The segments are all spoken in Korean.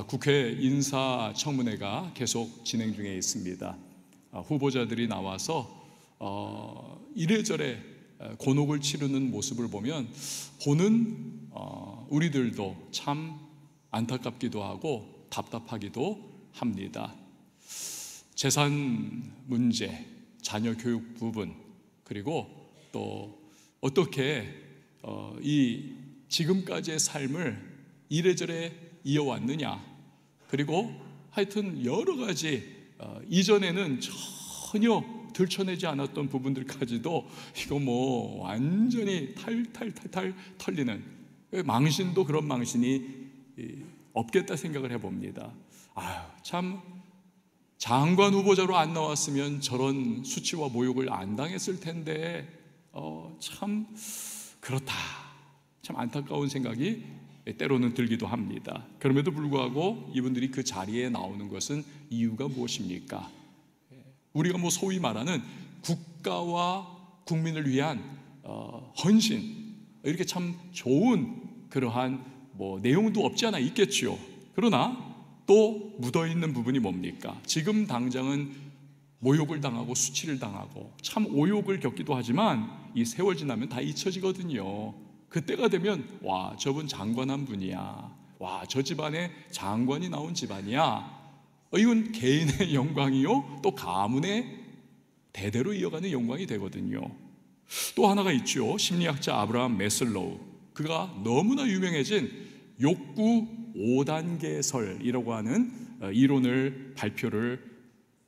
국회 인사청문회가 계속 진행 중에 있습니다. 후보자들이 나와서 이래저래 곤혹을 치르는 모습을 보면 보는 우리들도 참 안타깝기도 하고 답답하기도 합니다. 재산 문제, 자녀 교육 부분, 그리고 또 어떻게 이 지금까지의 삶을 이래저래 이어왔느냐, 그리고 하여튼 여러 가지 이전에는 전혀 들춰내지 않았던 부분들까지도 이거 뭐 완전히 탈탈탈탈 털리는, 망신도 그런 망신이 없겠다 생각을 해봅니다. 참 장관 후보자로 안 나왔으면 저런 수치와 모욕을 안 당했을 텐데 참 그렇다, 참 안타까운 생각이 때로는 들기도 합니다. 그럼에도 불구하고 이분들이 그 자리에 나오는 것은 이유가 무엇입니까? 우리가 뭐 소위 말하는 국가와 국민을 위한 헌신, 이렇게 참 좋은 그러한 뭐 내용도 없지 않아 있겠죠. 그러나 또 묻어있는 부분이 뭡니까? 지금 당장은 모욕을 당하고 수치를 당하고 참 오욕을 겪기도 하지만 이 세월 지나면 다 잊혀지거든요. 그때가 되면 와, 저분 장관한 분이야, 와, 저 집안에 장관이 나온 집안이야, 이건 개인의 영광이요 또 가문의 대대로 이어가는 영광이 되거든요. 또 하나가 있죠. 심리학자 아브라함 매슬로우, 그가 너무나 유명해진 욕구 5단계설이라고 하는 이론을 발표를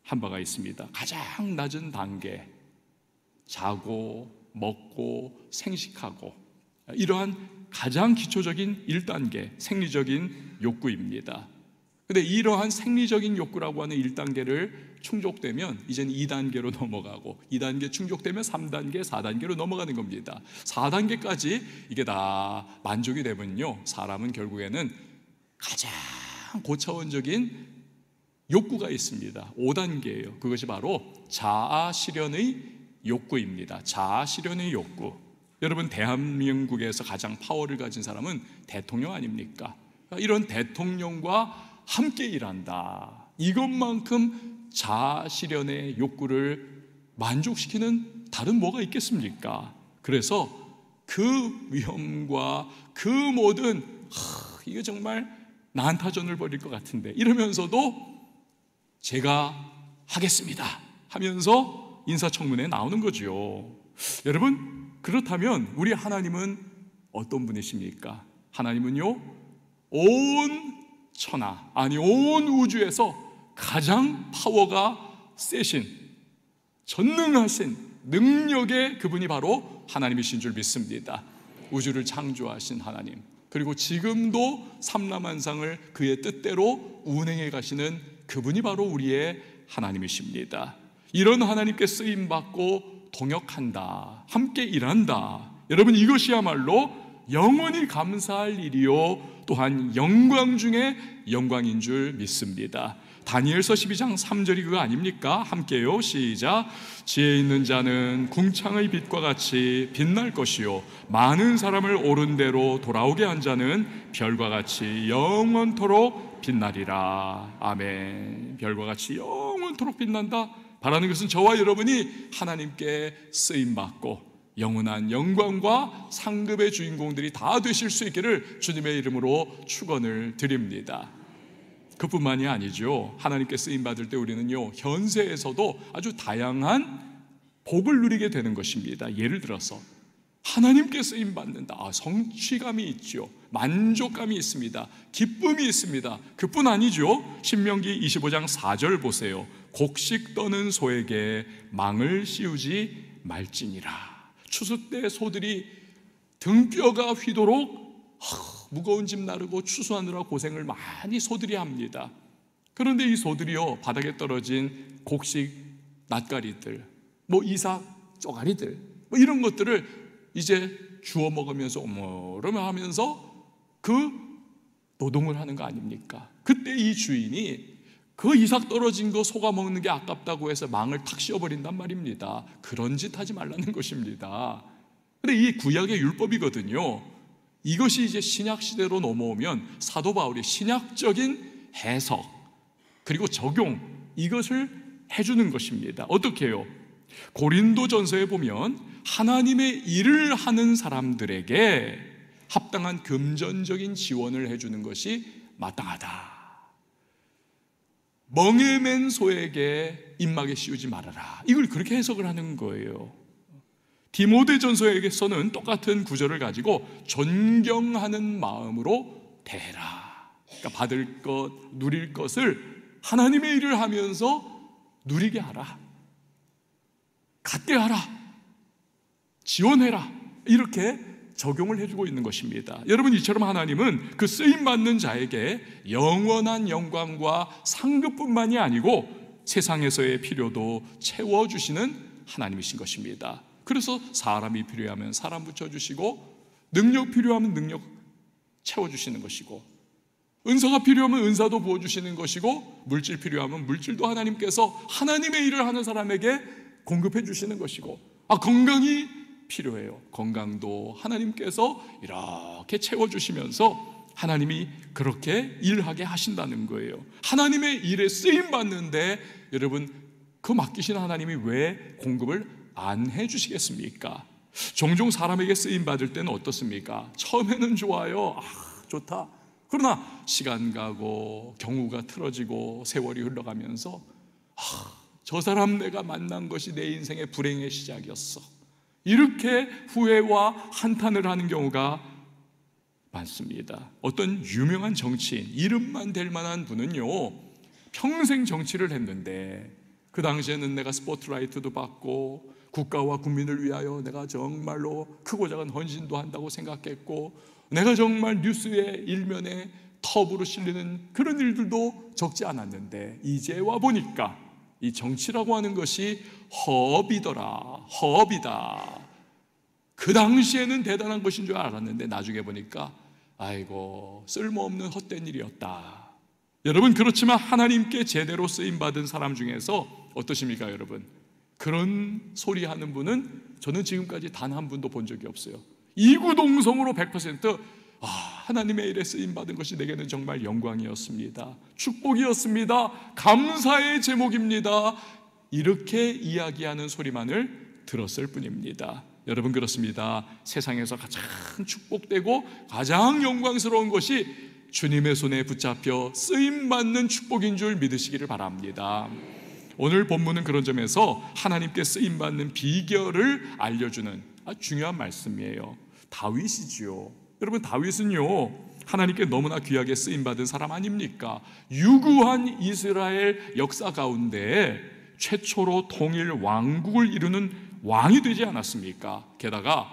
한 바가 있습니다. 가장 낮은 단계, 자고 먹고 생식하고, 이러한 가장 기초적인 1단계 생리적인 욕구입니다. 근데 이러한 생리적인 욕구라고 하는 1단계를 충족되면 이제는 2단계로 넘어가고, 2단계 충족되면 3단계, 4단계로 넘어가는 겁니다. 4단계까지 이게 다 만족이 되면요, 사람은 결국에는 가장 고차원적인 욕구가 있습니다. 5단계예요. 그것이 바로 자아실현의 욕구입니다. 자아실현의 욕구. 여러분, 대한민국에서 가장 파워를 가진 사람은 대통령 아닙니까? 이런 대통령과 함께 일한다, 이것만큼 자아실현의 욕구를 만족시키는 다른 뭐가 있겠습니까? 그래서 그 위험과 그 모든 이거 정말 난타전을 벌일 것 같은데, 이러면서도 제가 하겠습니다 하면서 인사청문회에 나오는 거죠. 여러분, 그렇다면 우리 하나님은 어떤 분이십니까? 하나님은요, 온 천하, 아니 온 우주에서 가장 파워가 세신, 전능하신 능력의 그분이 바로 하나님이신 줄 믿습니다. 우주를 창조하신 하나님, 그리고 지금도 삼라만상을 그의 뜻대로 운행해 가시는 그분이 바로 우리의 하나님이십니다. 이런 하나님께 쓰임받고 동역한다, 함께 일한다, 여러분, 이것이야말로 영원히 감사할 일이요 또한 영광 중에 영광인 줄 믿습니다. 다니엘서 12장 3절이 그거 아닙니까? 함께요, 시작. 지혜 있는 자는 궁창의 빛과 같이 빛날 것이요, 많은 사람을 옳은 대로 돌아오게 한 자는 별과 같이 영원토록 빛나리라. 아멘. 별과 같이 영원토록 빛난다. 바라는 것은 저와 여러분이 하나님께 쓰임받고 영원한 영광과 상급의 주인공들이 다 되실 수 있기를 주님의 이름으로 축원을 드립니다. 그뿐만이 아니죠. 하나님께 쓰임받을 때 우리는요, 현세에서도 아주 다양한 복을 누리게 되는 것입니다. 예를 들어서 하나님께 쓰임받는다, 성취감이 있죠. 만족감이 있습니다. 기쁨이 있습니다. 그뿐 아니죠. 신명기 25장 4절 보세요. 곡식 떠는 소에게 망을 씌우지 말지니라. 추수 때 소들이 등뼈가 휘도록 무거운 짐 나르고 추수하느라 고생을 많이 소들이 합니다. 그런데 이 소들이요, 바닥에 떨어진 곡식 낫가리들, 뭐 이삭 쪼가리들, 뭐 이런 것들을 이제 주워 먹으면서 어머러며 하면서 그 노동을 하는 거 아닙니까? 그때 이 주인이 그 이삭 떨어진 거 소가 먹는 게 아깝다고 해서 망을 탁 씌워버린단 말입니다. 그런 짓 하지 말라는 것입니다. 근데 이 구약의 율법이거든요. 이것이 이제 신약 시대로 넘어오면 사도 바울이 신약적인 해석 그리고 적용, 이것을 해주는 것입니다. 어떻게 해요? 고린도전서에 보면 하나님의 일을 하는 사람들에게 합당한 금전적인 지원을 해주는 것이 마땅하다. 멍에 맨 소에게 입마개 씌우지 말아라, 이걸 그렇게 해석을 하는 거예요. 디모데전서에서는 똑같은 구절을 가지고 존경하는 마음으로 대해라. 그러니까 받을 것, 누릴 것을 하나님의 일을 하면서 누리게 하라, 갖게 하라, 지원해라, 이렇게 적용을 해주고 있는 것입니다. 여러분, 이처럼 하나님은 그 쓰임받는 자에게 영원한 영광과 상급뿐만이 아니고 세상에서의 필요도 채워주시는 하나님이신 것입니다. 그래서 사람이 필요하면 사람 붙여주시고, 능력 필요하면 능력 채워주시는 것이고, 은사가 필요하면 은사도 부어주시는 것이고, 물질 필요하면 물질도 하나님께서 하나님의 일을 하는 사람에게 공급해 주시는 것이고, 건강이 필요해요. 건강도 하나님께서 이렇게 채워주시면서 하나님이 그렇게 일하게 하신다는 거예요. 하나님의 일에 쓰임받는데 여러분, 그 맡기신 하나님이 왜 공급을 안 해주시겠습니까? 종종 사람에게 쓰임받을 때는 어떻습니까? 처음에는 좋아요. 좋다. 그러나 시간 가고 경우가 틀어지고 세월이 흘러가면서 저 사람 내가 만난 것이 내 인생의 불행의 시작이었어, 이렇게 후회와 한탄을 하는 경우가 많습니다. 어떤 유명한 정치인, 이름만 될 만한 분은요, 평생 정치를 했는데 그 당시에는 내가 스포트라이트도 받고 국가와 국민을 위하여 내가 정말로 크고 작은 헌신도 한다고 생각했고, 내가 정말 뉴스의 일면에 톱으로 실리는 그런 일들도 적지 않았는데, 이제 와 보니까 이 정치라고 하는 것이 허업이더라, 허업이다. 그 당시에는 대단한 것인 줄 알았는데 나중에 보니까 아이고, 쓸모없는 헛된 일이었다. 여러분, 그렇지만 하나님께 제대로 쓰임받은 사람 중에서 어떠십니까 여러분? 그런 소리 하는 분은 저는 지금까지 단 한 분도 본 적이 없어요. 이구동성으로 100% 하나님의 일에 쓰임받은 것이 내게는 정말 영광이었습니다, 축복이었습니다, 감사의 제목입니다, 이렇게 이야기하는 소리만을 들었을 뿐입니다. 여러분, 그렇습니다. 세상에서 가장 축복되고 가장 영광스러운 것이 주님의 손에 붙잡혀 쓰임받는 축복인 줄 믿으시기를 바랍니다. 오늘 본문은 그런 점에서 하나님께 쓰임받는 비결을 알려주는 아주 중요한 말씀이에요. 다윗이지요. 여러분, 다윗은요, 하나님께 너무나 귀하게 쓰임받은 사람 아닙니까? 유구한 이스라엘 역사 가운데 최초로 통일 왕국을 이루는 왕이 되지 않았습니까? 게다가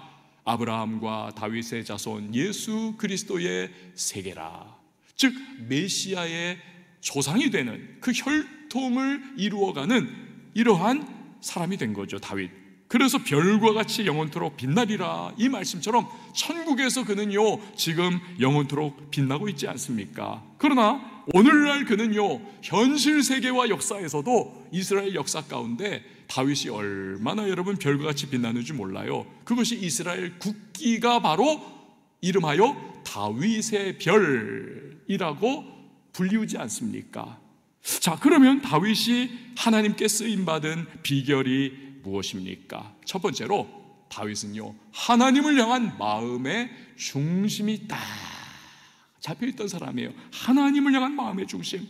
아브라함과 다윗의 자손 예수 그리스도의 세계라, 즉 메시아의 조상이 되는 그 혈통을 이루어가는 이러한 사람이 된 거죠, 다윗. 그래서 별과 같이 영원토록 빛나리라, 이 말씀처럼 천국에서 그는요 지금 영원토록 빛나고 있지 않습니까? 그러나 오늘날 그는요 현실 세계와 역사에서도 이스라엘 역사 가운데 다윗이 얼마나 여러분 별과 같이 빛나는지 몰라요. 그것이 이스라엘 국기가 바로 이름하여 다윗의 별이라고 불리우지 않습니까? 자, 그러면 다윗이 하나님께 쓰임받은 비결이 무엇입니까? 첫 번째로 다윗은요 하나님을 향한 마음의 중심이 딱 잡혀있던 사람이에요. 하나님을 향한 마음의 중심,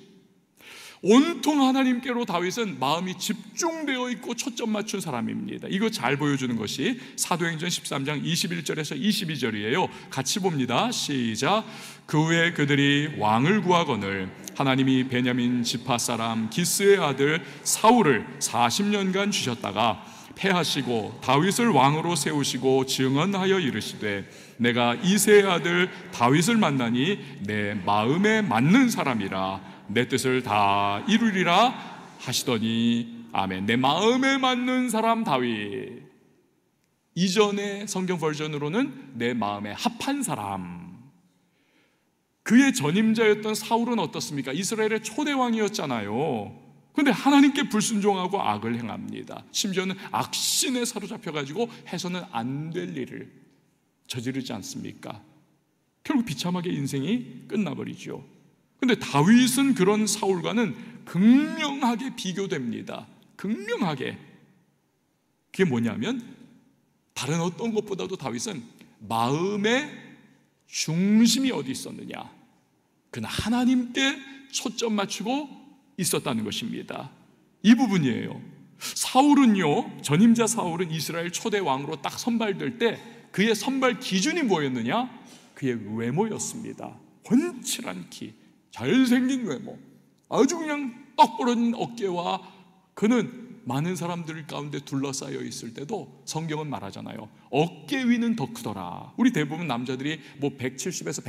온통 하나님께로 다윗은 마음이 집중되어 있고 초점 맞춘 사람입니다. 이거 잘 보여주는 것이 사도행전 13장 21절에서 22절이에요 같이 봅니다. 시작. 그 후에 그들이 왕을 구하거늘 하나님이 베냐민 지파 사람 기스의 아들 사울을 40년간 주셨다가 패하시고 다윗을 왕으로 세우시고 증언하여 이르시되 내가 이새의 아들 다윗을 만나니 내 마음에 맞는 사람이라 내 뜻을 다 이루리라 하시더니 아멘. 내 마음에 맞는 사람 다윗. 이전의 성경 버전으로는 내 마음에 합한 사람. 그의 전임자였던 사울은 어떻습니까? 이스라엘의 초대왕이었잖아요. 그런데 하나님께 불순종하고 악을 행합니다. 심지어는 악신에 사로잡혀가지고 해서는 안 될 일을 저지르지 않습니까? 결국 비참하게 인생이 끝나버리죠. 근데 다윗은 그런 사울과는 극명하게 비교됩니다. 극명하게. 그게 뭐냐면 다른 어떤 것보다도 다윗은 마음의 중심이 어디 있었느냐? 그는 하나님께 초점 맞추고 있었다는 것입니다. 이 부분이에요. 사울은요, 전임자 사울은 이스라엘 초대 왕으로 딱 선발될 때 그의 선발 기준이 뭐였느냐? 그의 외모였습니다. 훤칠한 키, 잘생긴 외모, 아주 그냥 떡 벌어진 어깨와 그는 많은 사람들 가운데 둘러싸여 있을 때도 성경은 말하잖아요. 어깨 위는 더 크더라. 우리 대부분 남자들이 뭐 170에서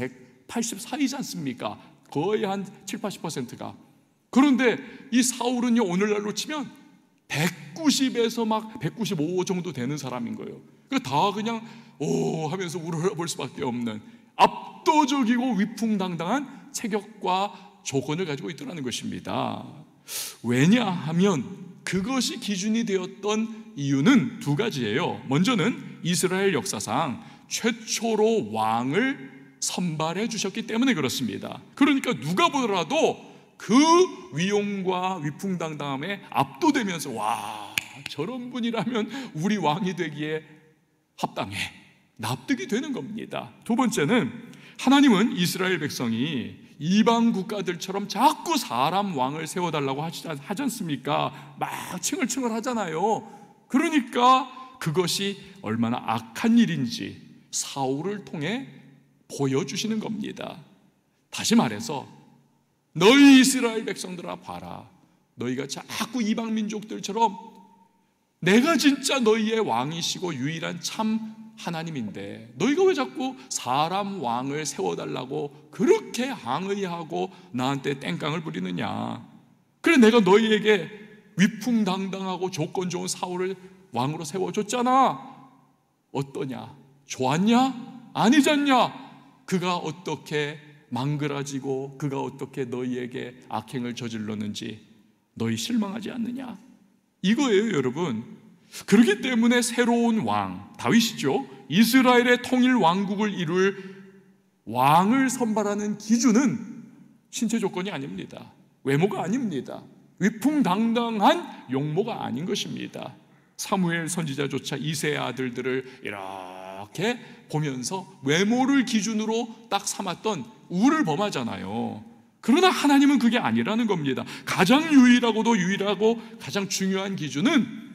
180 사이지 않습니까? 거의 한 7, 80%가. 그런데 이 사울은요, 오늘날로 치면 190에서 막 195 정도 되는 사람인 거예요. 다 그냥 오 하면서 우러러볼 수밖에 없는 압도적이고 위풍당당한 체격과 조건을 가지고 있더라는 것입니다. 왜냐하면 그것이 기준이 되었던 이유는 두 가지예요. 먼저는 이스라엘 역사상 최초로 왕을 선발해 주셨기 때문에 그렇습니다. 그러니까 누가 보더라도 그 위용과 위풍당당함에 압도되면서 와, 저런 분이라면 우리 왕이 되기에 합당해, 납득이 되는 겁니다. 두 번째는 하나님은 이스라엘 백성이 이방 국가들처럼 자꾸 사람 왕을 세워달라고 하지 않습니까? 막 칭얼칭얼 하잖아요. 그러니까 그것이 얼마나 악한 일인지 사울을 통해 보여주시는 겁니다. 다시 말해서 너희 이스라엘 백성들아 봐라, 너희가 자꾸 이방 민족들처럼 내가 진짜 너희의 왕이시고 유일한 참 하나님인데 너희가 왜 자꾸 사람 왕을 세워달라고 그렇게 항의하고 나한테 땡깡을 부리느냐? 그래 내가 너희에게 위풍당당하고 조건 좋은 사울을 왕으로 세워줬잖아. 어떠냐? 좋았냐? 아니잖냐? 그가 어떻게 망그라지고 그가 어떻게 너희에게 악행을 저질렀는지 너희 실망하지 않느냐? 이거예요, 여러분. 그렇기 때문에 새로운 왕 다윗이죠, 이스라엘의 통일 왕국을 이룰 왕을 선발하는 기준은 신체 조건이 아닙니다. 외모가 아닙니다. 위풍당당한 용모가 아닌 것입니다. 사무엘 선지자조차 이새의 아들들을 이렇게 보면서 외모를 기준으로 딱 삼았던 우를 범하잖아요. 그러나 하나님은 그게 아니라는 겁니다. 가장 유일하고 가장 중요한 기준은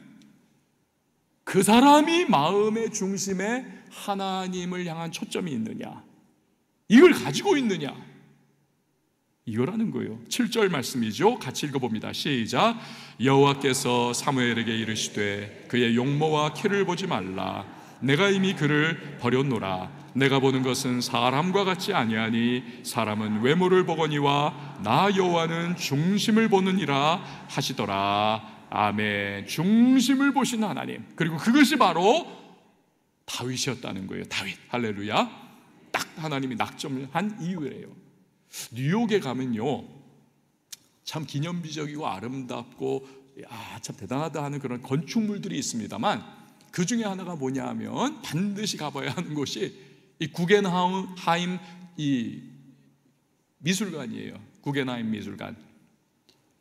그 사람이 마음의 중심에 하나님을 향한 초점이 있느냐, 이걸 가지고 있느냐, 이거라는 거예요. 7절 말씀이죠. 같이 읽어봅니다. 시작. 여호와께서 사무엘에게 이르시되 그의 용모와 키를 보지 말라. 내가 이미 그를 버렸노라. 내가 보는 것은 사람과 같지 아니하니 사람은 외모를 보거니와 나 여호와는 중심을 보느니라 하시더라. 아멘. 중심을 보시는 하나님. 그리고 그것이 바로 다윗이었다는 거예요. 다윗. 할렐루야. 딱 하나님이 낙점한 이유예요. 뉴욕에 가면요, 참 기념비적이고 아름답고 참 대단하다 하는 그런 건축물들이 있습니다만 그 중에 하나가 뭐냐 하면 반드시 가봐야 하는 곳이 이 구겐하임 이 미술관이에요. 구겐하임 미술관.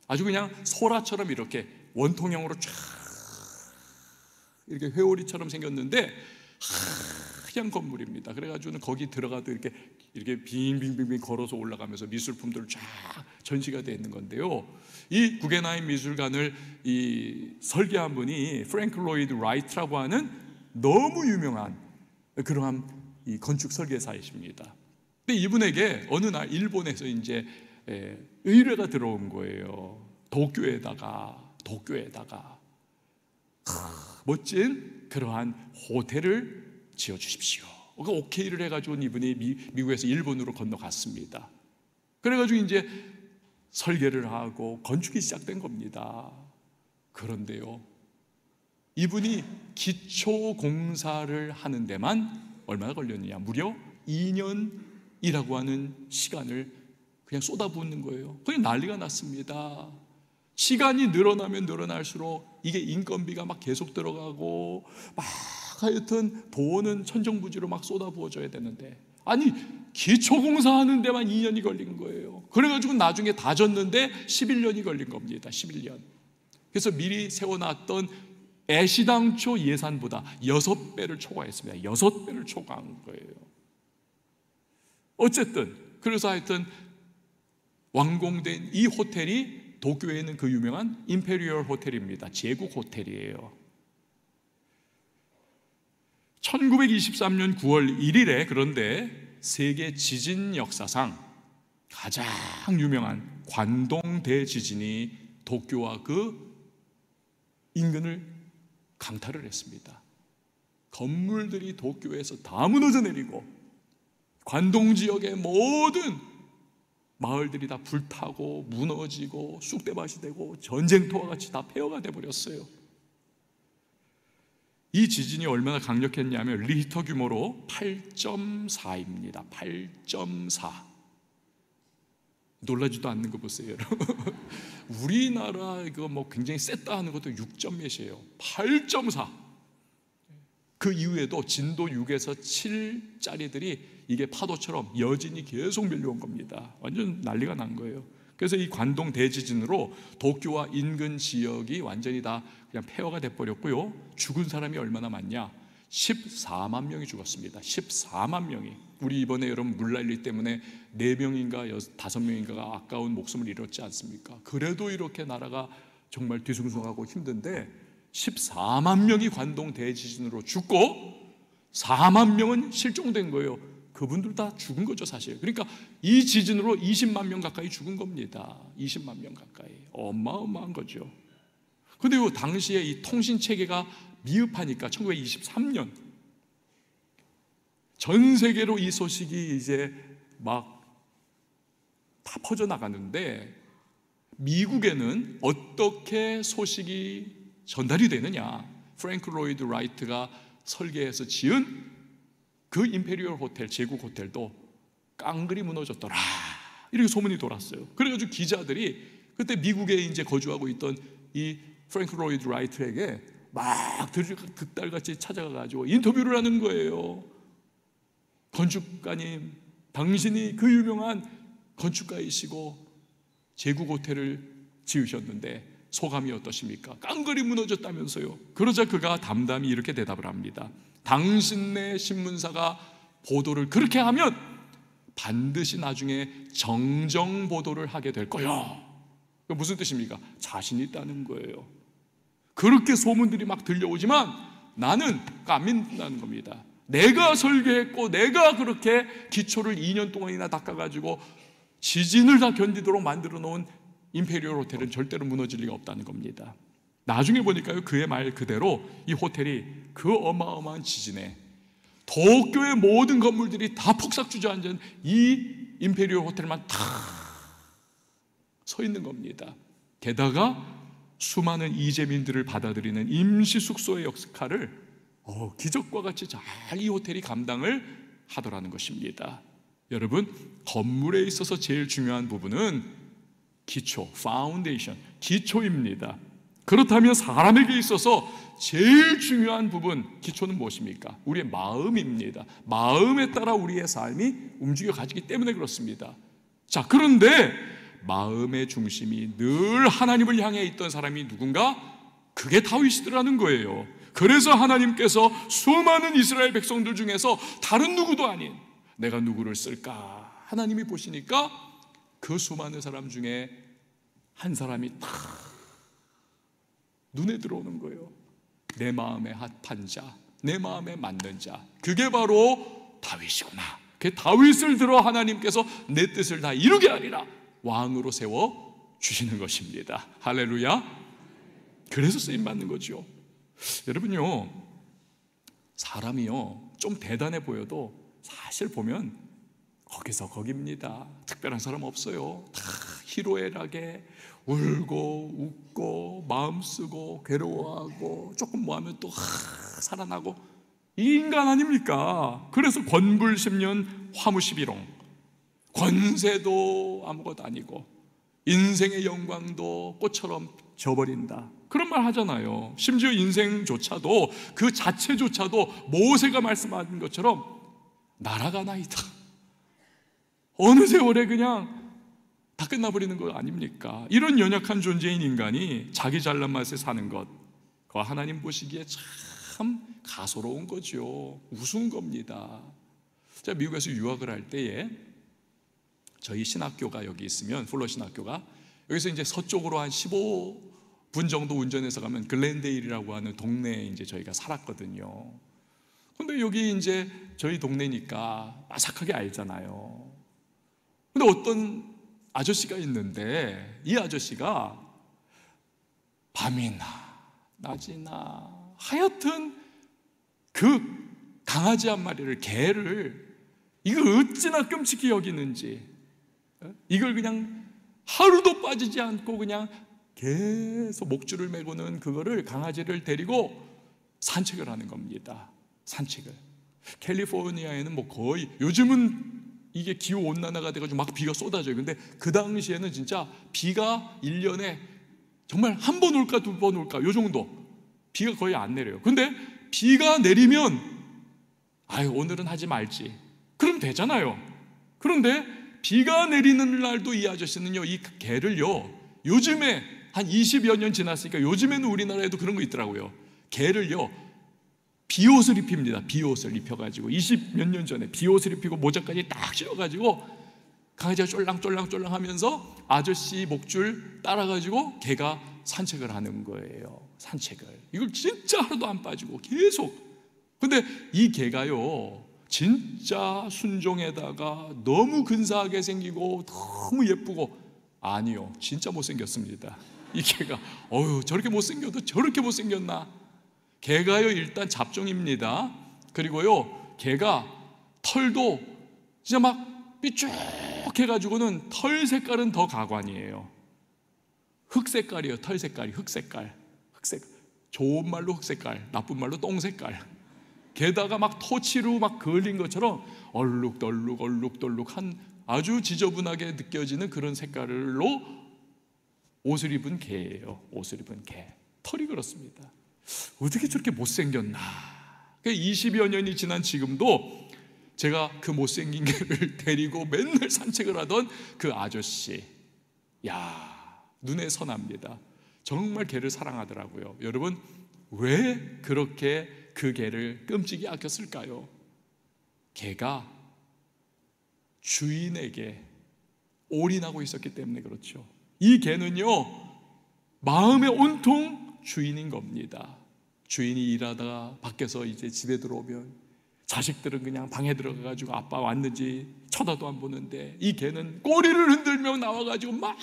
아주 그냥 소라처럼 이렇게 원통형으로 쫙 이렇게 회오리처럼 생겼는데 하얀 건물입니다. 그래가지고는 거기 들어가도 이렇게 빙빙빙빙 걸어서 올라가면서 미술품들 쫙 전시가 되어 있는 건데요. 이 구겐하임 미술관을 설계한 분이 프랭크 로이드 라이트라고 하는 너무 유명한 그러한 이 건축 설계사이십니다. 근데 이분에게 어느 날 일본에서 이제 의뢰가 들어온 거예요. 도쿄에다가 멋진 그러한 호텔을 지어주십시오. 오케이를 해가지고 이분이 미국에서 일본으로 건너갔습니다. 그래가지고 이제 설계를 하고 건축이 시작된 겁니다. 그런데요, 이분이 기초 공사를 하는 데만 얼마나 걸렸느냐, 무려 2년이라고 하는 시간을 그냥 쏟아붓는 거예요. 그냥 난리가 났습니다. 시간이 늘어나면 늘어날수록 이게 인건비가 막 계속 들어가고 막 하여튼 돈은 천정부지로 막 쏟아부어져야 되는데 아니 기초공사하는 데만 2년이 걸린 거예요. 그래가지고 나중에 다 졌는데 11년이 걸린 겁니다. 11년. 그래서 미리 세워놨던 애시당초 예산보다 6배를 초과했습니다. 6배를 초과한 거예요. 어쨌든 그래서 하여튼 완공된 이 호텔이 도쿄에 있는 그 유명한 임페리얼 호텔입니다. 제국 호텔이에요. 1923년 9월 1일에 그런데 세계 지진 역사상 가장 유명한 관동 대지진이 도쿄와 그 인근을 강타를 했습니다. 건물들이 도쿄에서 다 무너져 내리고 관동 지역의 모든 마을들이 다 불타고 무너지고 쑥대밭이 되고 전쟁터와 같이 다 폐허가 돼버렸어요. 이 지진이 얼마나 강력했냐면 리히터 규모로 8.4입니다. 8.4. 놀라지도 않는 거 보세요. 우리나라 이거 뭐 굉장히 셌다 하는 것도 6점 몇이에요. 8.4. 그 이후에도 진도 6에서 7짜리들이 이게 파도처럼 여진이 계속 밀려온 겁니다. 완전 난리가 난 거예요. 그래서 이 관동 대지진으로 도쿄와 인근 지역이 완전히 다 그냥 폐허가 돼버렸고요. 죽은 사람이 얼마나 많냐? 14만 명이 죽었습니다. 14만 명이. 우리 이번에 여러분 물난리 때문에 4명인가 5명인가가 아까운 목숨을 잃었지 않습니까? 그래도 이렇게 나라가 정말 뒤숭숭하고 힘든데 14만 명이 관동 대지진으로 죽고 4만 명은 실종된 거예요. 그분들 다 죽은 거죠, 사실. 그러니까 이 지진으로 20만 명 가까이 죽은 겁니다. 20만 명 가까이. 어마어마한 거죠. 근데 당시에 이 통신 체계가 미흡하니까 1923년 전 세계로 이 소식이 이제 막 다 퍼져나가는데 미국에는 어떻게 소식이 전달이 되느냐? 프랭크 로이드 라이트가 설계해서 지은 그 임페리얼 호텔, 제국 호텔도 깡그리 무너졌더라. 이렇게 소문이 돌았어요. 그래가지고 기자들이 그때 미국에 이제 거주하고 있던 이 프랭크 로이드 라이트에게 막 득달같이 찾아가가지고 인터뷰를 하는 거예요. 건축가님, 당신이 그 유명한 건축가이시고 제국 호텔을 지으셨는데 소감이 어떠십니까? 깡그리 무너졌다면서요. 그러자 그가 담담히 이렇게 대답을 합니다. 당신네 신문사가 보도를 그렇게 하면 반드시 나중에 정정 보도를 하게 될 거야. 무슨 뜻입니까? 자신 있다는 거예요. 그렇게 소문들이 막 들려오지만 나는 안 믿는다는 겁니다. 내가 설계했고 내가 그렇게 기초를 2년 동안이나 닦아가지고 지진을 다 견디도록 만들어 놓은 임페리얼 호텔은 절대로 무너질 리가 없다는 겁니다. 나중에 보니까요, 그의 말 그대로 이 호텔이 그 어마어마한 지진에 도쿄의 모든 건물들이 다 폭삭 주저앉은 이 임페리얼 호텔만 다 서 있는 겁니다. 게다가 수많은 이재민들을 받아들이는 임시 숙소의 역할을 기적과 같이 잘 이 호텔이 감당을 하더라는 것입니다. 여러분, 건물에 있어서 제일 중요한 부분은 기초, 파운데이션, 기초입니다. 그렇다면 사람에게 있어서 제일 중요한 부분, 기초는 무엇입니까? 우리의 마음입니다. 마음에 따라 우리의 삶이 움직여 가지기 때문에 그렇습니다. 자, 그런데 마음의 중심이 늘 하나님을 향해 있던 사람이 누군가? 그게 다윗이더라는 거예요. 그래서 하나님께서 수많은 이스라엘 백성들 중에서 다른 누구도 아닌 내가 누구를 쓸까? 하나님이 보시니까 그 수많은 사람 중에 한 사람이 딱 눈에 들어오는 거예요. 내 마음에 합한 자, 내 마음에 맞는 자, 그게 바로 다윗이구나. 그 다윗을 들어 하나님께서 내 뜻을 다 이루게 하리라 왕으로 세워 주시는 것입니다. 할렐루야. 그래서 쓰임받는 거죠. 여러분요, 사람이요 좀 대단해 보여도 사실 보면 거기서 거기입니다. 특별한 사람 없어요. 다 희로애락에 울고 웃고 마음 쓰고 괴로워하고 조금 뭐하면 또 살아나고 이 인간 아닙니까? 그래서 권불십년 화무십일홍, 권세도 아무것도 아니고 인생의 영광도 꽃처럼 져버린다, 그런 말 하잖아요. 심지어 인생조차도 그 자체조차도 모세가 말씀하신 것처럼 날아가나이다. 어느 세월에 그냥 다 끝나버리는 거 아닙니까? 이런 연약한 존재인 인간이 자기 잘난 맛에 사는 것, 그거 하나님 보시기에 참 가소로운 거죠. 우스운 겁니다. 제가 미국에서 유학을 할 때에 저희 신학교가 여기 있으면, 플러 신학교가 여기서 이제 서쪽으로 한 15분 정도 운전해서 가면 글렌데일이라고 하는 동네에 이제 저희가 살았거든요. 근데 여기 이제 저희 동네니까 아삭하게 알잖아요. 근데 어떤 아저씨가 있는데, 이 아저씨가 밤이나 낮이나 하여튼 그 강아지 한 마리를, 개를, 이걸 어찌나 끔찍히 여기는지, 이걸 그냥 하루도 빠지지 않고 그냥 계속 목줄을 매고는 그거를, 강아지를 데리고 산책을 하는 겁니다. 산책을. 캘리포니아에는 뭐 거의, 요즘은 이게 기후 온난화가 돼가지고 막 비가 쏟아져요. 근데 그 당시에는 진짜 비가 1년에 정말 한 번 올까 두 번 올까 요 정도, 비가 거의 안 내려요. 근데 비가 내리면 아유 오늘은 하지 말지, 그럼 되잖아요. 그런데 비가 내리는 날도 이 아저씨는요, 이 개를요, 요즘에 한 20여 년 지났으니까 요즘에는 우리나라에도 그런 거 있더라고요. 개를요, 비옷을 입힙니다. 비옷을 입혀가지고 20몇 년 전에 비옷을 입히고 모자까지 딱 씌워가지고 강아지가 쫄랑쫄랑 하면서 아저씨 목줄 따라가지고 개가 산책을 하는 거예요. 산책을. 이걸 진짜 하루도 안 빠지고 계속. 근데 이 개가요, 진짜 순종에다가 너무 근사하게 생기고 너무 예쁘고, 아니요, 진짜 못생겼습니다. 이 개가 저렇게 못생겨도 저렇게 못생겼나. 개가요 일단 잡종입니다. 그리고요 개가 털도 진짜 막 삐쭉해가지고는 털 색깔은 더 가관이에요. 흑색깔이에요. 털 색깔이 흑색깔. 좋은 말로 흑색깔, 나쁜 말로 똥색깔. 게다가 막 토치로 막 그을린 것처럼 얼룩덜룩한 아주 지저분하게 느껴지는 그런 색깔로 옷을 입은 개예요. 옷을 입은 개. 털이 그렇습니다. 어떻게 저렇게 못생겼나. 20여 년이 지난 지금도 제가 그 못생긴 개를 데리고 맨날 산책을 하던 그 아저씨, 야, 눈에 선합니다. 정말 개를 사랑하더라고요. 여러분, 왜 그렇게 그 개를 끔찍이 아꼈을까요? 개가 주인에게 올인하고 있었기 때문에 그렇죠. 이 개는요, 마음의 온통 주인인 겁니다. 주인이 일하다가 밖에서 이제 집에 들어오면 자식들은 그냥 방에 들어가가지고 아빠 왔는지 쳐다도 안 보는데, 이 개는 꼬리를 흔들며 나와가지고 막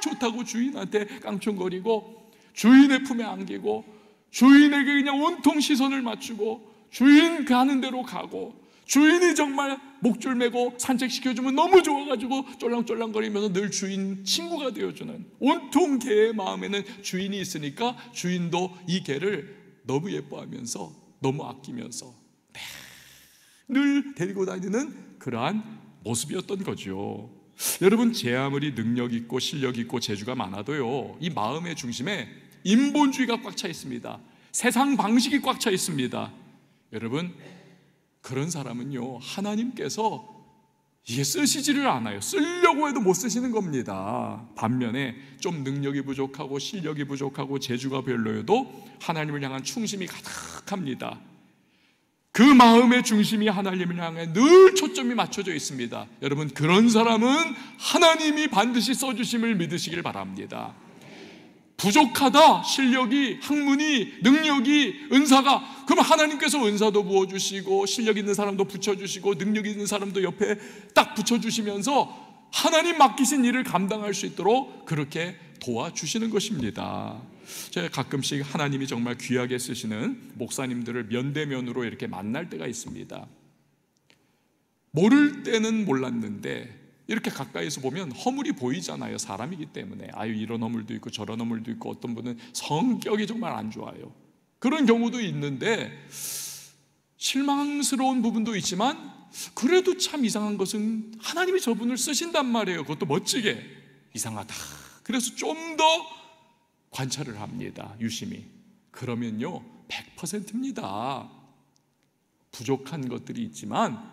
좋다고 주인한테 깡총거리고 주인의 품에 안기고 주인에게 그냥 온통 시선을 맞추고 주인 가는 대로 가고, 주인이 정말 목줄 매고 산책시켜주면 너무 좋아가지고 쫄랑쫄랑거리면서 늘 주인 친구가 되어주는, 온통 개의 마음에는 주인이 있으니까 주인도 이 개를 너무 예뻐하면서 너무 아끼면서 늘 데리고 다니는 그러한 모습이었던 거죠. 여러분, 제 아무리 능력 있고 실력 있고 재주가 많아도요, 이 마음의 중심에 인본주의가 꽉 차 있습니다. 세상 방식이 꽉 차 있습니다. 여러분, 그런 사람은요, 하나님께서 이게 쓰시지를 않아요. 쓰려고 해도 못 쓰시는 겁니다. 반면에 좀 능력이 부족하고 실력이 부족하고 재주가 별로여도 하나님을 향한 충심이 가득합니다. 그 마음의 중심이 하나님을 향해 늘 초점이 맞춰져 있습니다. 여러분, 그런 사람은 하나님이 반드시 써주심을 믿으시길 바랍니다. 부족하다, 실력이, 학문이, 능력이, 은사가, 그러면 하나님께서 은사도 부어주시고 실력 있는 사람도 붙여주시고 능력 있는 사람도 옆에 딱 붙여주시면서 하나님 맡기신 일을 감당할 수 있도록 그렇게 도와주시는 것입니다. 제가 가끔씩 하나님이 정말 귀하게 쓰시는 목사님들을 면대면으로 이렇게 만날 때가 있습니다. 모를 때는 몰랐는데 이렇게 가까이서 보면 허물이 보이잖아요. 사람이기 때문에. 아유, 이런 허물도 있고 저런 허물도 있고, 어떤 분은 성격이 정말 안 좋아요. 그런 경우도 있는데 실망스러운 부분도 있지만, 그래도 참 이상한 것은 하나님이 저분을 쓰신단 말이에요. 그것도 멋지게. 이상하다. 그래서 좀 더 관찰을 합니다. 유심히. 그러면요 100%입니다. 부족한 것들이 있지만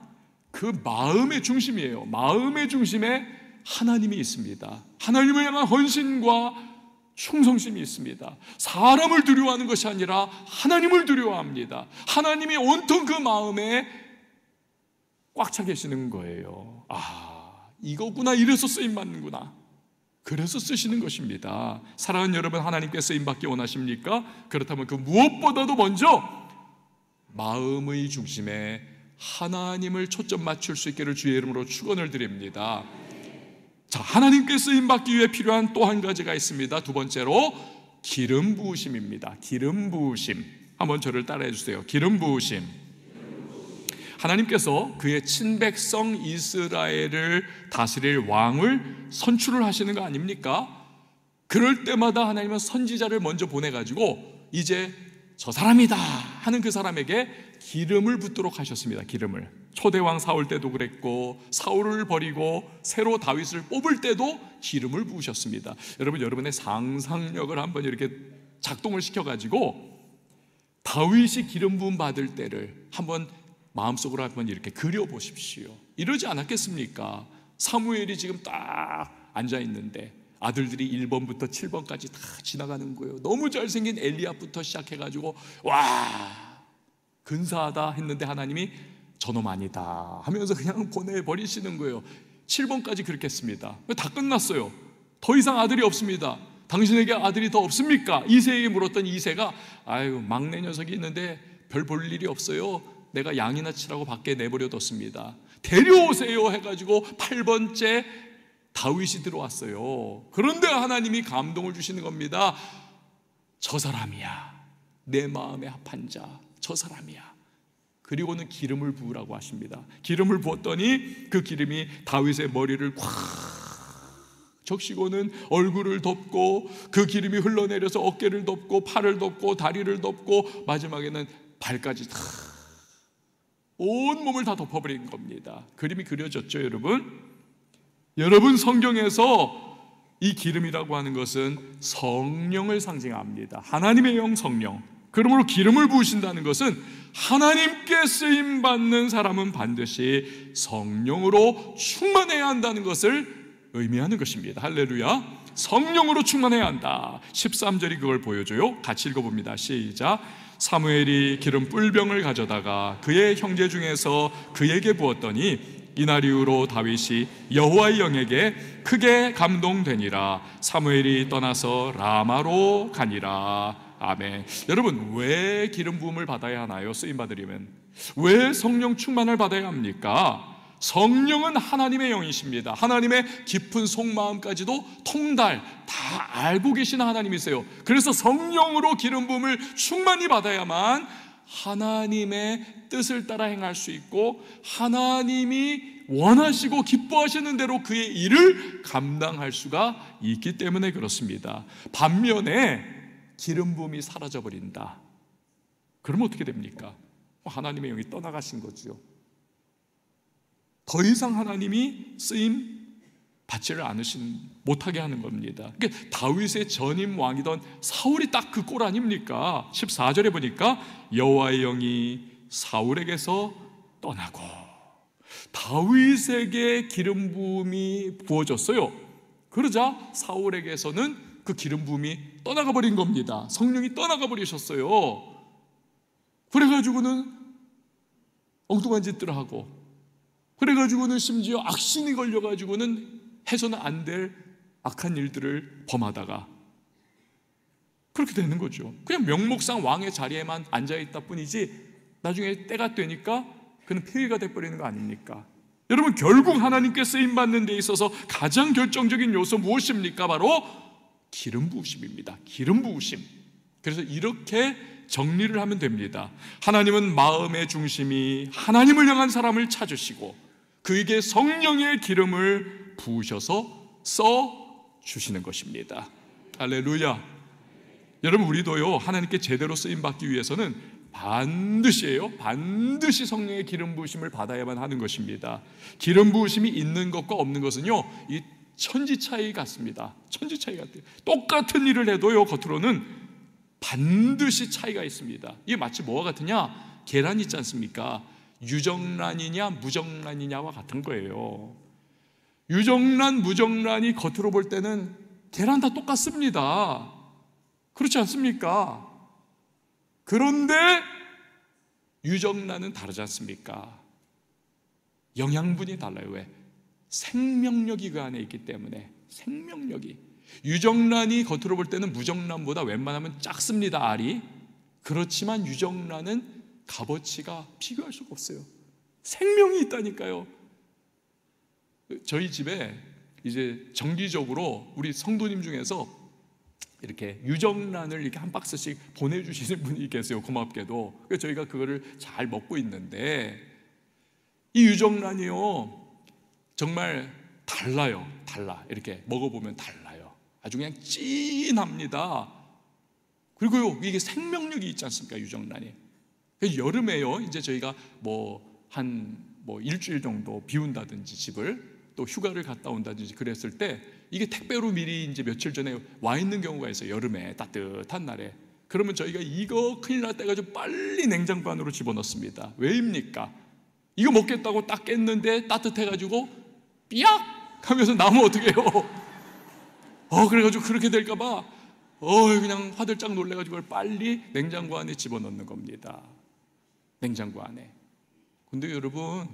그 마음의 중심이에요. 마음의 중심에 하나님이 있습니다. 하나님을 향한 헌신과 충성심이 있습니다. 사람을 두려워하는 것이 아니라 하나님을 두려워합니다. 하나님이 온통 그 마음에 꽉 차 계시는 거예요. 이거구나. 이래서 쓰임받는구나. 그래서 쓰시는 것입니다. 사랑하는 여러분, 하나님께 쓰임받기 원하십니까? 그렇다면 그 무엇보다도 먼저 마음의 중심에 하나님을 초점 맞출 수 있기를 주의 이름으로 축원을 드립니다. 자, 하나님께 쓰임받기 위해 필요한 또 한 가지가 있습니다. 두 번째로 기름 부으심입니다. 기름 부으심. 한번 저를 따라해 주세요. 기름 부으심. 하나님께서 그의 친백성 이스라엘을 다스릴 왕을 선출을 하시는 거 아닙니까? 그럴 때마다 하나님은 선지자를 먼저 보내가지고 이제 저 사람이다 하는 그 사람에게 기름을 붓도록 하셨습니다. 기름을. 초대왕 사울 때도 그랬고, 사울을 버리고 새로 다윗을 뽑을 때도 기름을 부으셨습니다. 여러분, 여러분의 상상력을 한번 이렇게 작동을 시켜가지고 다윗이 기름 부음 받을 때를 한번 마음속으로 한번 이렇게 그려보십시오. 이러지 않았겠습니까? 사무엘이 지금 딱 앉아있는데 아들들이 1번부터 7번까지 다 지나가는 거예요. 너무 잘생긴 엘리압부터 시작해가지고 와, 근사하다 했는데 하나님이 저놈 아니다 하면서 그냥 보내버리시는 거예요. 7번까지 그렇게 했습니다. 다 끝났어요. 더 이상 아들이 없습니다. 당신에게 아들이 더 없습니까? 이새에게 물었더니 이새가 아유, 막내 녀석이 있는데 별 볼 일이 없어요. 내가 양이나 치라고 밖에 내버려뒀습니다. 데려오세요 해가지고 8번째 다윗이 들어왔어요. 그런데 하나님이 감동을 주시는 겁니다. 저 사람이야. 내 마음에 합한 자. 저 사람이야. 그리고는 기름을 부으라고 하십니다. 기름을 부었더니 그 기름이 다윗의 머리를 콱 적시고는 얼굴을 덮고, 그 기름이 흘러내려서 어깨를 덮고 팔을 덮고 다리를 덮고 마지막에는 발까지 다 온몸을 다 덮어버린 겁니다. 그림이 그려졌죠, 여러분? 여러분, 성경에서 이 기름이라고 하는 것은 성령을 상징합니다. 하나님의 영 성령. 그러므로 기름을 부으신다는 것은 하나님께 쓰임받는 사람은 반드시 성령으로 충만해야 한다는 것을 의미하는 것입니다. 할렐루야. 성령으로 충만해야 한다. 13절이 그걸 보여줘요. 같이 읽어봅니다. 시작. 사무엘이 기름 뿔병을 가져다가 그의 형제 중에서 그에게 부었더니 이날 이후로 다윗이 여호와의 영에게 크게 감동되니라. 사무엘이 떠나서 라마로 가니라. 아멘. 여러분, 왜 기름 부음을 받아야 하나요? 쓰임 받으려면 왜 성령 충만을 받아야 합니까? 성령은 하나님의 영이십니다. 하나님의 깊은 속마음까지도 통달 다 알고 계시는 하나님이세요. 그래서 성령으로 기름 부음을 충만히 받아야만 하나님의 뜻을 따라 행할 수 있고, 하나님이 원하시고 기뻐하시는 대로 그의 일을 감당할 수가 있기 때문에 그렇습니다. 반면에 기름 부음이 사라져 버린다. 그러면 어떻게 됩니까? 하나님의 영이 떠나가신 거죠. 더 이상 하나님이 쓰임 받지를 못하게 하는 겁니다. 그러니까 다윗의 전임 왕이던 사울이 딱 그 꼴 아닙니까? 14절에 보니까 여호와의 영이 사울에게서 떠나고, 다윗에게 기름 부음이 부어졌어요. 그러자 사울에게서는 그 기름 부음이 떠나가 버린 겁니다. 성령이 떠나가 버리셨어요. 그래가지고는 엉뚱한 짓들을 하고, 그래가지고는 심지어 악신이 걸려가지고는 해서는 안 될 악한 일들을 범하다가 그렇게 되는 거죠. 그냥 명목상 왕의 자리에만 앉아있다 뿐이지 나중에 때가 되니까 그는 폐위가 돼버리는 거 아닙니까? 여러분, 결국 하나님께 쓰임받는 데 있어서 가장 결정적인 요소 무엇입니까? 바로 기름 부으심입니다. 기름 부으심. 그래서 이렇게 정리를 하면 됩니다. 하나님은 마음의 중심이 하나님을 향한 사람을 찾으시고 그에게 성령의 기름을 부으셔서 써주시는 것입니다. 할렐루야. 여러분, 우리도요, 하나님께 제대로 쓰임받기 위해서는 반드시 성령의 기름 부으심을 받아야만 하는 것입니다. 기름 부으심이 있는 것과 없는 것은요, 이 천지 차이 같습니다. 천지 차이 같아요. 똑같은 일을 해도요, 겉으로는 반드시 차이가 있습니다. 이게 마치 뭐와 같으냐? 계란 있지 않습니까? 유정란이냐 무정란이냐와 같은 거예요. 유정란, 무정란이 겉으로 볼 때는 계란 다 똑같습니다. 그렇지 않습니까? 그런데 유정란은 다르지 않습니까? 영양분이 달라요. 왜? 생명력이 그 안에 있기 때문에. 생명력이. 유정란이 겉으로 볼 때는 무정란보다 웬만하면 작습니다, 알이. 그렇지만 유정란은 값어치가 비교할 수가 없어요. 생명이 있다니까요. 저희 집에 이제 정기적으로 우리 성도님 중에서 이렇게 유정란을 이렇게 한 박스씩 보내주시는 분이 계세요. 고맙게도. 그래서 저희가 그거를 잘 먹고 있는데, 이 유정란이요 정말 달라요. 달라. 이렇게 먹어보면 달라요. 아주 그냥 찐합니다. 그리고요 이게 생명력이 있지 않습니까? 유정란이. 그래서 여름에요 이제 저희가 한 일주일 정도 비운다든지 집을 또 휴가를 갔다 온다든지 그랬을 때 이게 택배로 미리 이제 며칠 전에 와 있는 경우가 있어요. 여름에 따뜻한 날에. 그러면 저희가 이거 큰일 났다 해가지고 빨리 냉장고 안으로 집어넣습니다. 왜입니까? 이거 먹겠다고 딱 깼는데 따뜻해가지고 삐약 하면서 나면 어떡해요? 그래가지고 그렇게 될까봐 그냥 화들짝 놀래가지고 그걸 빨리 냉장고 안에 집어넣는 겁니다. 냉장고 안에. 근데 여러분,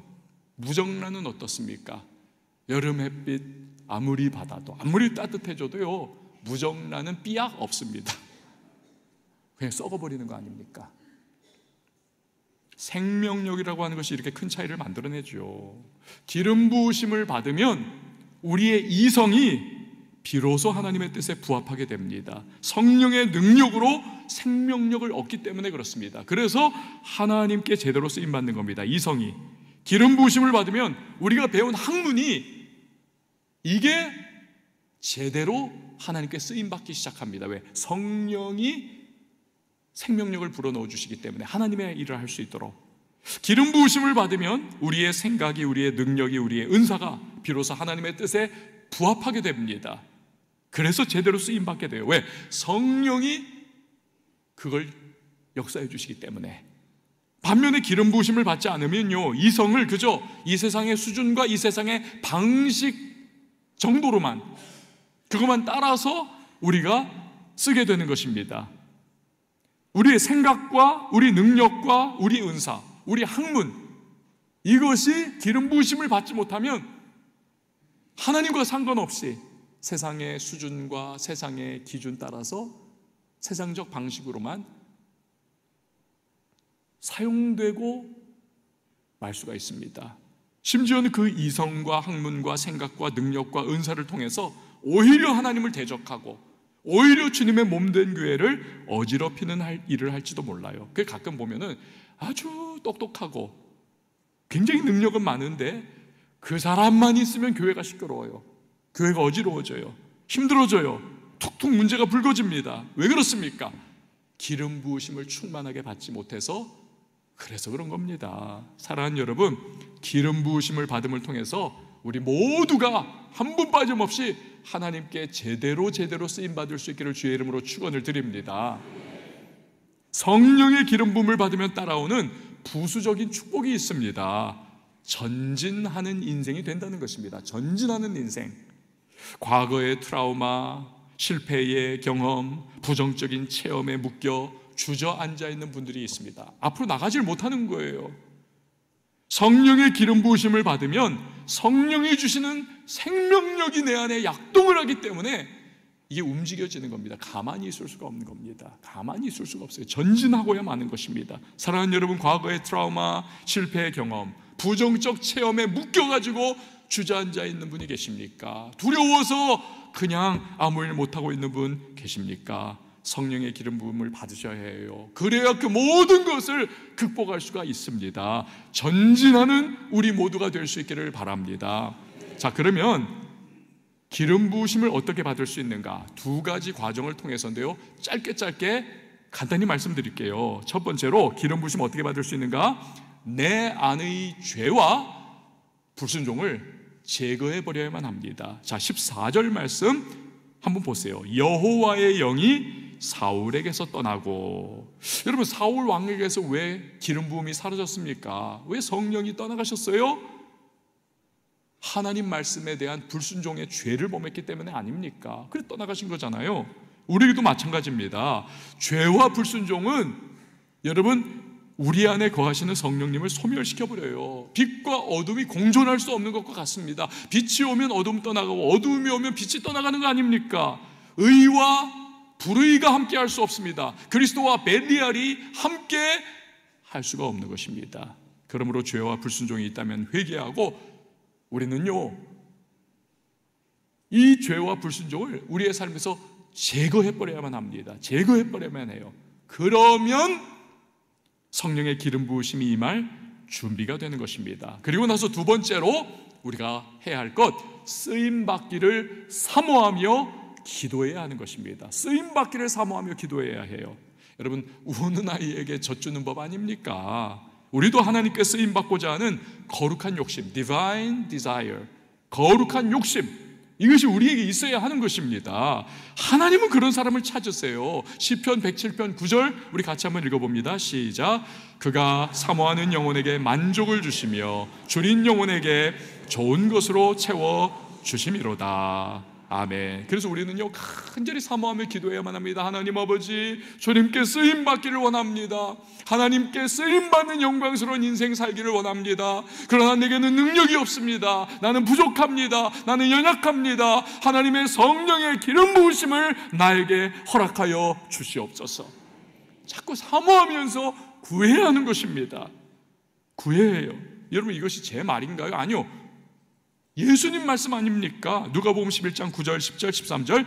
무정란은 어떻습니까? 여름 햇빛 아무리 받아도, 아무리 따뜻해져도요 무정란은 삐약 없습니다. 그냥 썩어버리는 거 아닙니까? 생명력이라고 하는 것이 이렇게 큰 차이를 만들어내죠. 기름 부으심을 받으면 우리의 이성이 비로소 하나님의 뜻에 부합하게 됩니다. 성령의 능력으로 생명력을 얻기 때문에 그렇습니다. 그래서 하나님께 제대로 쓰임받는 겁니다. 이성이. 기름 부으심을 받으면 우리가 배운 학문이 이게 제대로 하나님께 쓰임받기 시작합니다. 왜? 성령이 생명력을 불어넣어 주시기 때문에 하나님의 일을 할 수 있도록. 기름 부으심을 받으면 우리의 생각이, 우리의 능력이, 우리의 은사가 비로소 하나님의 뜻에 부합하게 됩니다. 그래서 제대로 쓰임받게 돼요. 왜? 성령이 그걸 역사해 주시기 때문에. 반면에 기름 부으심을 받지 않으면요 이성을 그저 이 세상의 수준과 이 세상의 방식 정도로만, 그것만 따라서 우리가 쓰게 되는 것입니다. 우리의 생각과 우리 능력과 우리 은사, 우리 학문, 이것이 기름 부으심을 받지 못하면 하나님과 상관없이 세상의 수준과 세상의 기준 따라서 세상적 방식으로만 사용되고 말 수가 있습니다. 심지어는 그 이성과 학문과 생각과 능력과 은사를 통해서 오히려 하나님을 대적하고 오히려 주님의 몸된 교회를 어지럽히는 일을 할지도 몰라요. 그 가끔 보면은 아주 똑똑하고 굉장히 능력은 많은데 그 사람만 있으면 교회가 시끄러워요. 교회가 어지러워져요. 힘들어져요. 툭툭 문제가 불거집니다. 왜 그렇습니까? 기름 부으심을 충만하게 받지 못해서 그래서 그런 겁니다. 사랑하는 여러분, 기름 부으심을 받음을 통해서 우리 모두가 한 분 빠짐없이 하나님께 제대로 쓰임받을 수 있기를 주의 이름으로 축원을 드립니다. 성령의 기름 부음을 받으면 따라오는 부수적인 축복이 있습니다. 전진하는 인생이 된다는 것입니다. 전진하는 인생. 과거의 트라우마, 실패의 경험, 부정적인 체험에 묶여 주저앉아 있는 분들이 있습니다. 앞으로 나가질 못하는 거예요. 성령의 기름 부으심을 받으면 성령이 주시는 생명력이 내 안에 약동을 하기 때문에 이게 움직여지는 겁니다. 가만히 있을 수가 없는 겁니다. 가만히 있을 수가 없어요. 전진하고야 마는 것입니다. 사랑하는 여러분, 과거의 트라우마, 실패의 경험, 부정적 체험에 묶여가지고 주저앉아 있는 분이 계십니까? 두려워서 그냥 아무 일 못하고 있는 분 계십니까? 성령의 기름 부음을 받으셔야 해요. 그래야 그 모든 것을 극복할 수가 있습니다. 전진하는 우리 모두가 될 수 있기를 바랍니다. 자, 그러면 기름 부으심을 어떻게 받을 수 있는가? 두 가지 과정을 통해서인데요, 짧게 간단히 말씀드릴게요. 첫 번째로 기름 부으심 어떻게 받을 수 있는가? 내 안의 죄와 불순종을 제거해 버려야만 합니다. 자, 14절 말씀 한번 보세요. 여호와의 영이 사울에게서 떠나고. 여러분, 사울 왕에게서 왜 기름 부음이 사라졌습니까? 왜 성령이 떠나가셨어요? 하나님 말씀에 대한 불순종의 죄를 범했기 때문에 아닙니까? 그래 떠나가신 거잖아요. 우리에게도 마찬가지입니다. 죄와 불순종은 여러분 우리 안에 거하시는 성령님을 소멸시켜버려요. 빛과 어둠이 공존할 수 없는 것과 같습니다. 빛이 오면 어둠 떠나가고 어둠이 오면 빛이 떠나가는 거 아닙니까? 의와 불의가 함께 할 수 없습니다. 그리스도와 벨리알이 함께 할 수가 없는 것입니다. 그러므로 죄와 불순종이 있다면 회개하고 우리는요, 이 죄와 불순종을 우리의 삶에서 제거해버려야만 합니다. 제거해버려야만 해요. 그러면 성령의 기름 부으심이 임할 준비가 되는 것입니다. 그리고 나서 두 번째로 우리가 해야 할 것, 쓰임받기를 사모하며 기도해야 하는 것입니다. 쓰임받기를 사모하며 기도해야 해요. 여러분, 우는 아이에게 젖주는 법 아닙니까? 우리도 하나님께 쓰임받고자 하는 거룩한 욕심, divine desire, 거룩한 욕심, 이것이 우리에게 있어야 하는 것입니다. 하나님은 그런 사람을 찾으세요. 시편 107편 9절 우리 같이 한번 읽어봅니다. 시작. 그가 사모하는 영혼에게 만족을 주시며 줄인 영혼에게 좋은 것으로 채워주심이로다. 아멘. 그래서 우리는요, 간절히 사모하며 기도해야만 합니다. 하나님 아버지, 주님께 쓰임받기를 원합니다. 하나님께 쓰임받는 영광스러운 인생 살기를 원합니다. 그러나 내게는 능력이 없습니다. 나는 부족합니다. 나는 연약합니다. 하나님의 성령의 기름 부으심을 나에게 허락하여 주시옵소서. 자꾸 사모하면서 구해야 하는 것입니다. 구해야 해요. 여러분, 이것이 제 말인가요? 아니요, 예수님 말씀 아닙니까? 누가복음 11장 9절 10절 13절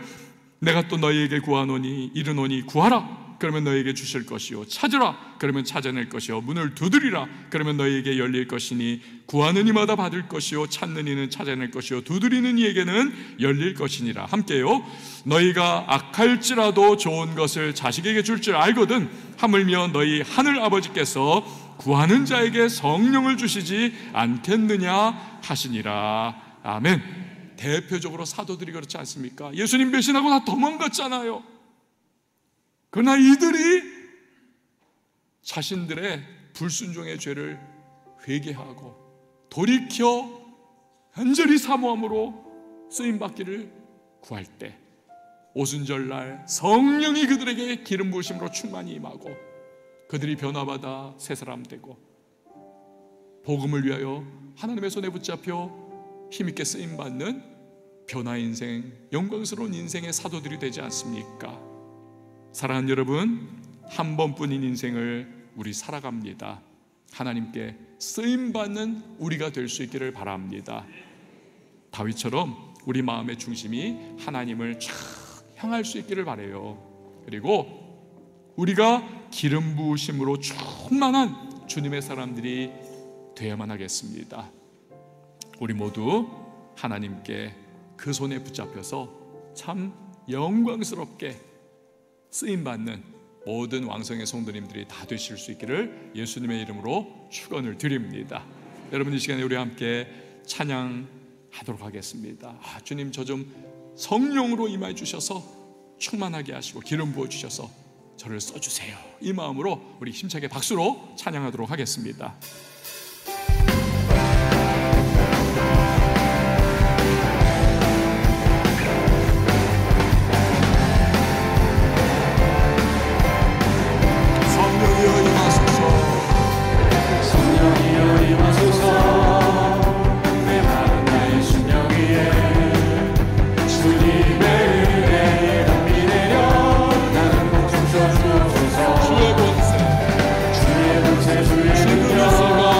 내가 또 너희에게 구하노니 이르노니 구하라 그러면 너희에게 주실 것이요 찾으라 그러면 찾아낼 것이요 문을 두드리라 그러면 너희에게 열릴 것이니 구하는 이마다 받을 것이요 찾는 이는 찾아낼 것이요 두드리는 이에게는 열릴 것이니라. 함께요. 너희가 악할지라도 좋은 것을 자식에게 줄 줄 알거든 하물며 너희 하늘 아버지께서 구하는 자에게 성령을 주시지 않겠느냐 하시니라. 아멘. 대표적으로 사도들이 그렇지 않습니까? 예수님 배신하고 다 도망갔잖아요. 그러나 이들이 자신들의 불순종의 죄를 회개하고 돌이켜 간절히 사모함으로 쓰임받기를 구할 때 오순절날 성령이 그들에게 기름 부으심으로 충만히 임하고 그들이 변화받아 새 사람 되고 복음을 위하여 하나님의 손에 붙잡혀 힘있게 쓰임받는 변화 인생, 영광스러운 인생의 사도들이 되지 않습니까? 사랑하는 여러분, 한 번뿐인 인생을 우리 살아갑니다. 하나님께 쓰임받는 우리가 될 수 있기를 바랍니다. 다윗처럼 우리 마음의 중심이 하나님을 쫙 향할 수 있기를 바라요. 그리고 우리가 기름 부으심으로 충만한 주님의 사람들이 되어야만 하겠습니다. 우리 모두 하나님께 그 손에 붙잡혀서 참 영광스럽게 쓰임받는 모든 왕성의 성도님들이 다 되실 수 있기를 예수님의 이름으로 축원을 드립니다. 여러분, 이 시간에 우리 함께 찬양하도록 하겠습니다. 주님, 저 좀 성령으로 임하여 주셔서 충만하게 하시고 기름 부어 주셔서 저를 써주세요. 이 마음으로 우리 힘차게 박수로 찬양하도록 하겠습니다. 주의 권세, 주의 능력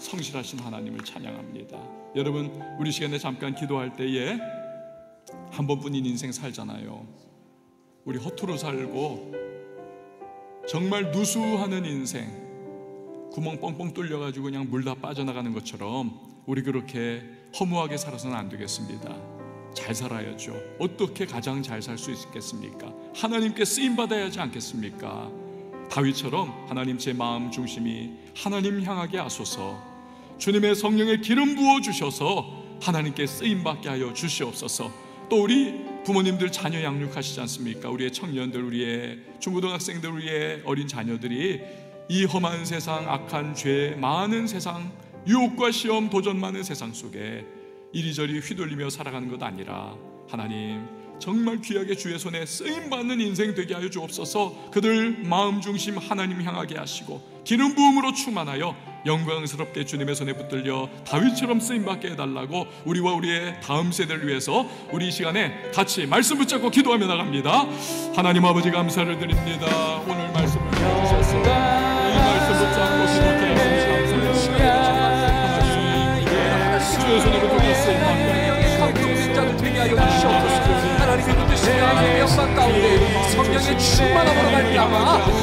성실하신 하나님을 찬양합니다. 여러분, 우리 시간에 잠깐 기도할 때에 한 번뿐인 인생 살잖아요. 우리 허투루 살고 정말 누수하는 인생, 구멍 뻥뻥 뚫려가지고 그냥 물 다 빠져나가는 것처럼 우리 그렇게 허무하게 살아서는 안 되겠습니다. 잘 살아야죠. 어떻게 가장 잘 살 수 있겠습니까? 하나님께 쓰임받아야 하지 않겠습니까? 다윗처럼 하나님 제 마음 중심이 하나님 향하게 하소서, 주님의 성령의 기름 부어 주셔서 하나님께 쓰임받게 하여 주시옵소서. 또 우리 부모님들 자녀 양육하시지 않습니까? 우리의 청년들, 우리의 중고등학생들, 우리의 어린 자녀들이 이 험한 세상, 악한 죄 많은 세상, 유혹과 시험, 도전 많은 세상 속에 이리저리 휘둘리며 살아가는 것 아니라 하나님 정말 귀하게 주의 손에 쓰임받는 인생 되게 하여 주옵소서. 그들 마음 중심 하나님 향하게 하시고 기름 부음으로 충만하여 영광스럽게 주님의 손에 붙들려 다윗처럼 쓰임받게 해달라고 우리와 우리의 다음 세대를 위해서 우리 이 시간에 같이 말씀 붙잡고 기도하며 나갑니다. 하나님 아버지 감사를 드립니다. 오늘 말씀을 주셔서 이 말씀 붙잡고 기도해 주의 손에 붙들려 쓰임받게 자들 되게 하여 주시옵소서. 하나님의 뜻이며 하나님의 역사 가운데 성령의 충만함으로 말미암아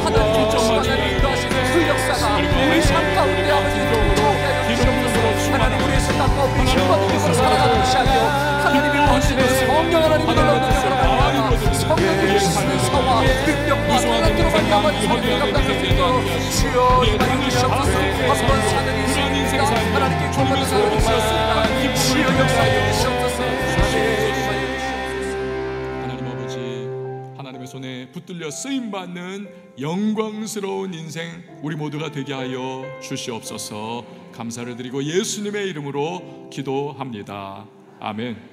하나님의 충만함을 인도하시는 그 역사가 우리 삶 가운데 아버지 도움으로 하여 주시옵소서. 하나님 우리의 생각 가운데 힘과 힘으로 살아가는 것이 아니요 하나님의 원하시는 성령 하나님이 놀라우는 말미암아 성령의 순서와 능력과 하나님으로 말미암아 성령의 감당할 수 있도록 주여 임하여 주시옵소서. 한번 사는 인생입니다. 하나님께 구원받은 사람이 되었습니다. 주여 역사해 주시옵소서. 하나님 아버지, 하나님의 손에 붙들려 쓰임받는 영광스러운 인생 우리 모두가 되게 하여 주시옵소서. 감사를 드리고 예수님의 이름으로 기도합니다. 아멘.